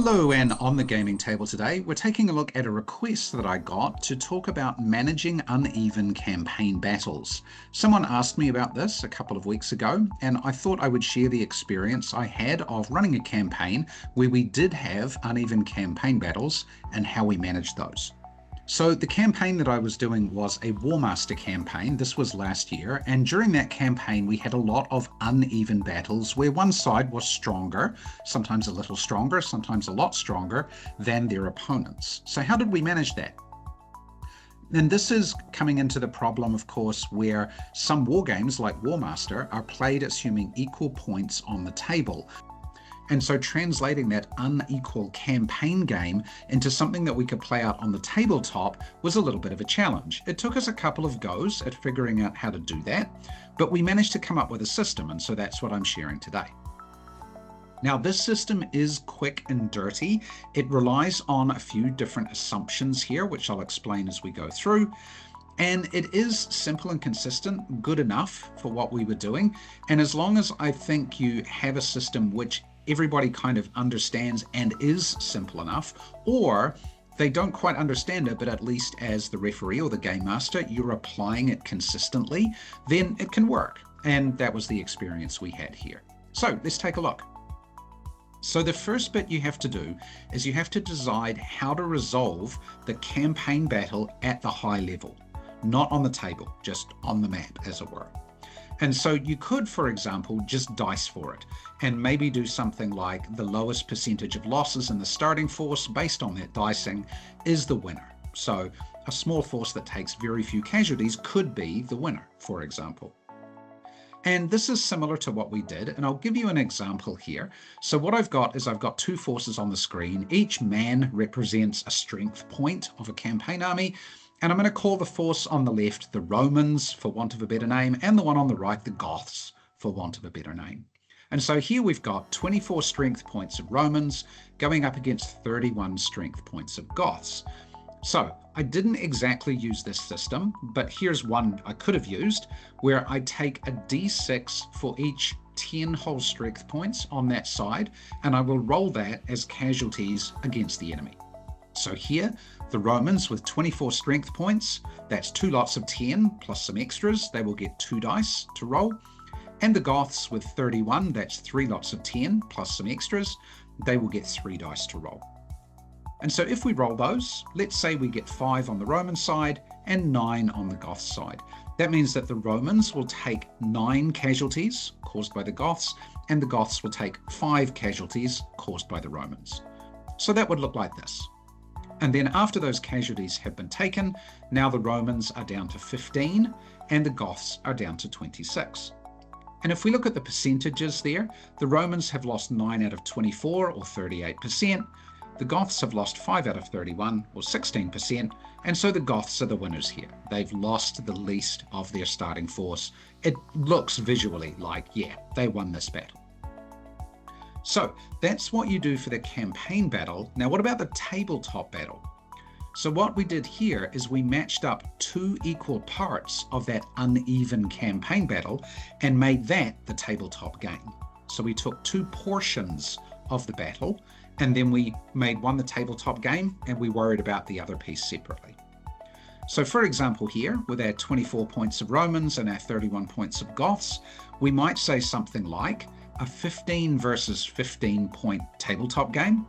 Hello, and on the gaming table today, we're taking a look at a request that I got to talk about managing uneven campaign battles. Someone asked me about this a couple of weeks ago, and I thought I would share the experience I had of running a campaign where we did have uneven campaign battles and how we managed those. So the campaign that I was doing was a Warmaster campaign. This was last year, and during that campaign we had a lot of uneven battles where one side was stronger, sometimes a little stronger, sometimes a lot stronger than their opponents. So how did we manage that? And this is coming into the problem, of course, where some war games like Warmaster are played assuming equal points on the table. And so translating that unequal campaign game into something that we could play out on the tabletop was a little bit of a challenge. It took us a couple of goes at figuring out how to do that, but we managed to come up with a system, and so that's what I'm sharing today. Now, this system is quick and dirty. It relies on a few different assumptions here, which I'll explain as we go through. And it is simple and consistent, good enough for what we were doing. And as long as I think you have a system which everybody kind of understands and is simple enough, or they don't quite understand it, but at least as the referee or the game master, you're applying it consistently, then it can work. And that was the experience we had here. So let's take a look. So the first bit you have to do is you have to decide how to resolve the campaign battle at the high level, not on the table, just on the map, as it were. And so you could, for example, just dice for it and maybe do something like the lowest percentage of losses in the starting force based on that dicing is the winner. So a small force that takes very few casualties could be the winner, for example. And this is similar to what we did, and I'll give you an example here. So what I've got is I've got two forces on the screen. Each man represents a strength point of a campaign army. And I'm going to call the force on the left the Romans, for want of a better name, and the one on the right the Goths, for want of a better name. And so here we've got 24 strength points of Romans going up against 31 strength points of Goths. So I didn't exactly use this system, but here's one I could have used, where I take a d6 for each 10 whole strength points on that side, and I will roll that as casualties against the enemy. So here, the Romans with 24 strength points, that's two lots of 10 plus some extras, they will get 2 dice to roll. And the Goths with 31, that's 3 lots of 10 plus some extras, they will get 3 dice to roll. And so if we roll those, let's say we get 5 on the Roman side and 9 on the Goth side. That means that the Romans will take 9 casualties caused by the Goths, and the Goths will take 5 casualties caused by the Romans. So that would look like this. And then after those casualties have been taken, now the Romans are down to 15 and the Goths are down to 26. And if we look at the percentages there, the Romans have lost 9 out of 24 or 38%. The Goths have lost 5 out of 31 or 16%. And so the Goths are the winners here. They've lost the least of their starting force. It looks visually like, yeah, they won this battle. So that's what you do for the campaign battle. Now, what about the tabletop battle? So what we did here is we matched up 2 equal parts of that uneven campaign battle and made that the tabletop game. So we took 2 portions of the battle, and then we made one the tabletop game, and we worried about the other piece separately. So for example here, with our 24 points of Romans and our 31 points of Goths, we might say something like a 15 versus 15 point tabletop game,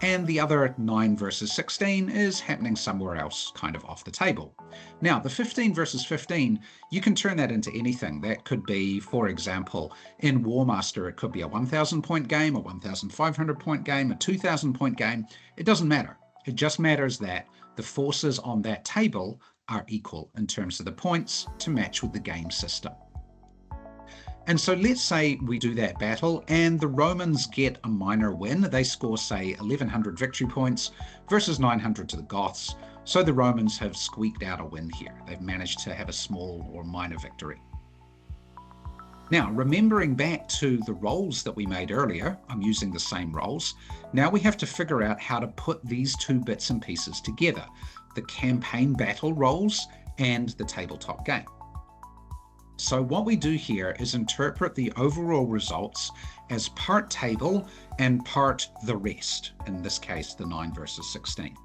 and the other 9 versus 16 is happening somewhere else, kind of off the table. Now, the 15 versus 15, you can turn that into anything. That could be, for example, in Warmaster, it could be a 1,000 point game, a 1,500 point game, a 2,000 point game. It doesn't matter. It just matters that the forces on that table are equal in terms of the points to match with the game system. And so let's say we do that battle and the Romans get a minor win. They score, say, 1,100 victory points versus 900 to the Goths. So the Romans have squeaked out a win here. They've managed to have a small or minor victory. Now, remembering back to the rolls that we made earlier, I'm using the same rolls. Now we have to figure out how to put these 2 bits and pieces together, the campaign battle rolls and the tabletop game. So what we do here is interpret the overall results as part table and part the rest, in this case, the 9 versus 16.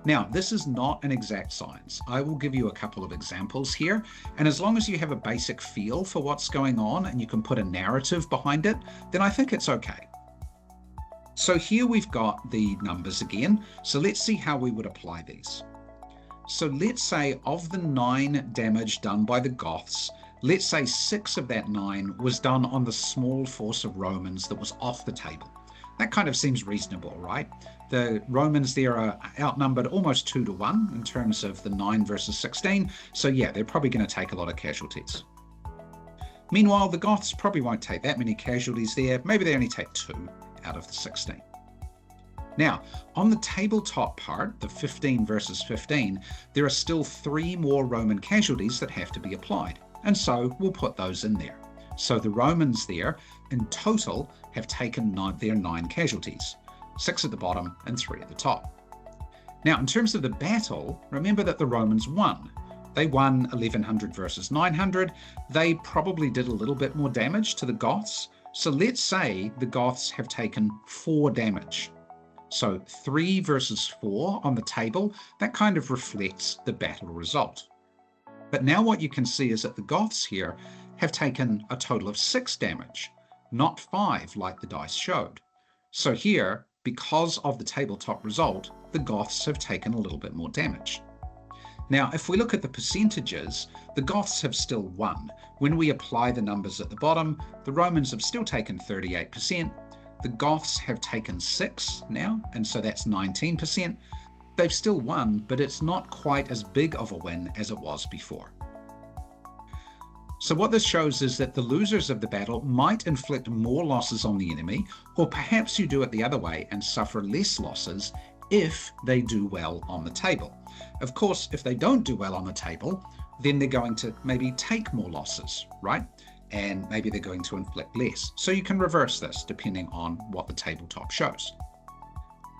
Now, this is not an exact science. I will give you a couple of examples here, and as long as you have a basic feel for what's going on and you can put a narrative behind it, then I think it's okay. So here we've got the numbers again. So let's see how we would apply these. So let's say of the 9 damage done by the Goths, let's say 6 of that 9 was done on the small force of Romans that was off the table. That kind of seems reasonable, right? The Romans there are outnumbered almost 2 to 1 in terms of the 9 versus 16. So yeah, they're probably going to take a lot of casualties. Meanwhile, the Goths probably won't take that many casualties there. Maybe they only take 2 out of the 16. Now, on the tabletop part, the 15 versus 15, there are still 3 more Roman casualties that have to be applied. And so we'll put those in there. So the Romans there, in total, have taken their 9 casualties, 6 at the bottom and 3 at the top. Now, in terms of the battle, remember that the Romans won. They won 1100 versus 900. They probably did a little bit more damage to the Goths. So let's say the Goths have taken 4 damage. So 3 versus 4 on the table, that kind of reflects the battle result. But now what you can see is that the Goths here have taken a total of 6 damage, not 5 like the dice showed. So here, because of the tabletop result, the Goths have taken a little bit more damage. Now, if we look at the percentages, the Goths have still won. When we apply the numbers at the bottom, the Romans have still taken 38%. The Goths have taken 6 now, and so that's 19%. They've still won, but it's not quite as big of a win as it was before. So what this shows is that the losers of the battle might inflict more losses on the enemy, or perhaps you do it the other way and suffer less losses if they do well on the table. Of course, if they don't do well on the table, then they're going to maybe take more losses, right? And maybe they're going to inflict less. So you can reverse this depending on what the tabletop shows.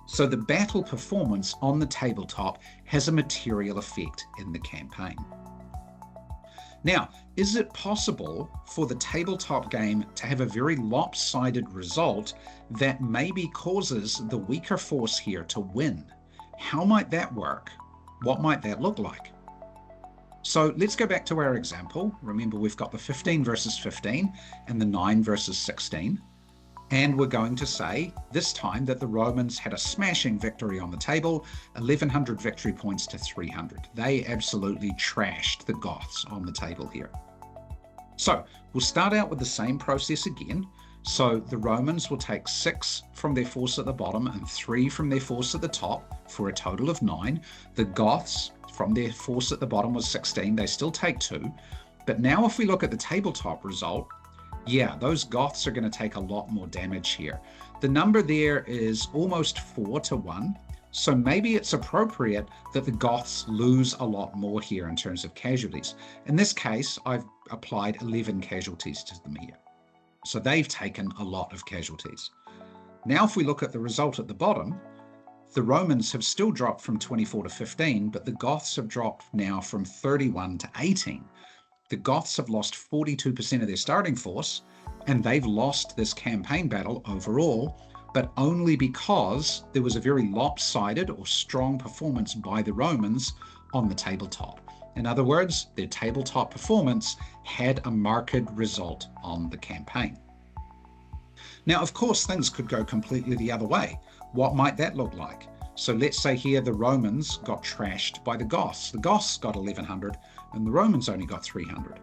So the battle performance on the tabletop has a material effect in the campaign. Now, is it possible for the tabletop game to have a very lopsided result that maybe causes the weaker force here to win? How might that work? What might that look like? So let's go back to our example. Remember, we've got the 15 versus 15 and the 9 versus 16. And we're going to say this time that the Romans had a smashing victory on the table, 1100 victory points to 300. They absolutely trashed the Goths on the table here. So we'll start out with the same process again. So the Romans will take 6 from their force at the bottom and 3 from their force at the top for a total of 9. The Goths, from their force at the bottom was 16. They still take 2. But now if we look at the tabletop result, yeah, those Goths are going to take a lot more damage here. The number there is almost 4 to 1. So maybe it's appropriate that the Goths lose a lot more here in terms of casualties. In this case, I've applied 11 casualties to them here. So they've taken a lot of casualties. Now, if we look at the result at the bottom, the Romans have still dropped from 24 to 15, but the Goths have dropped now from 31 to 18. The Goths have lost 42% of their starting force, and they've lost this campaign battle overall, but only because there was a very lopsided or strong performance by the Romans on the tabletop. In other words, their tabletop performance had a marked result on the campaign. Now, of course, things could go completely the other way. What might that look like? So let's say here the Romans got trashed by the Goths. The Goths got 1100 and the Romans only got 300.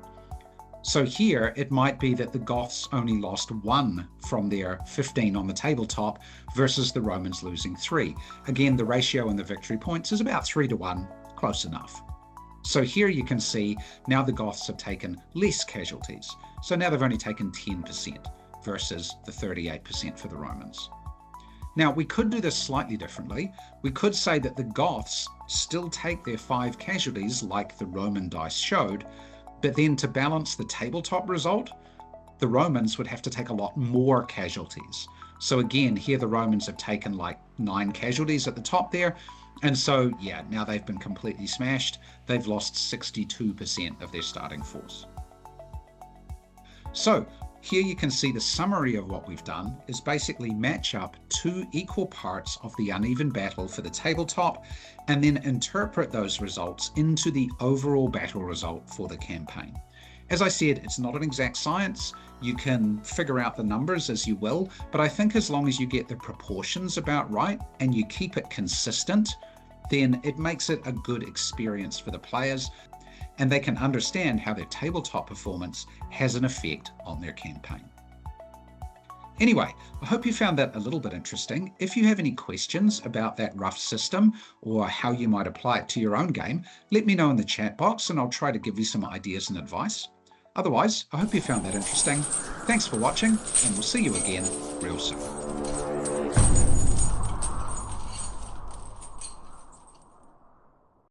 So here it might be that the Goths only lost 1 from their 15 on the tabletop versus the Romans losing 3. Again, the ratio in the victory points is about 3 to 1, close enough. So here you can see now the Goths have taken less casualties. So now they've only taken 10% versus the 38% for the Romans. Now, we could do this slightly differently. We could say that the Goths still take their 5 casualties like the Roman dice showed, but then to balance the tabletop result, the Romans would have to take a lot more casualties. So again, here the Romans have taken like 9 casualties at the top there. And so, yeah, now they've been completely smashed. They've lost 62% of their starting force. So here you can see the summary of what we've done is basically match up two equal parts of the uneven battle for the tabletop and then interpret those results into the overall battle result for the campaign. As I said, it's not an exact science. You can figure out the numbers as you will, but I think as long as you get the proportions about right and you keep it consistent, then it makes it a good experience for the players and they can understand how their tabletop performance has an effect on their campaign. Anyway, I hope you found that a little bit interesting. If you have any questions about that rough system or how you might apply it to your own game, let me know in the chat box and I'll try to give you some ideas and advice. Otherwise, I hope you found that interesting. Thanks for watching, and we'll see you again real soon.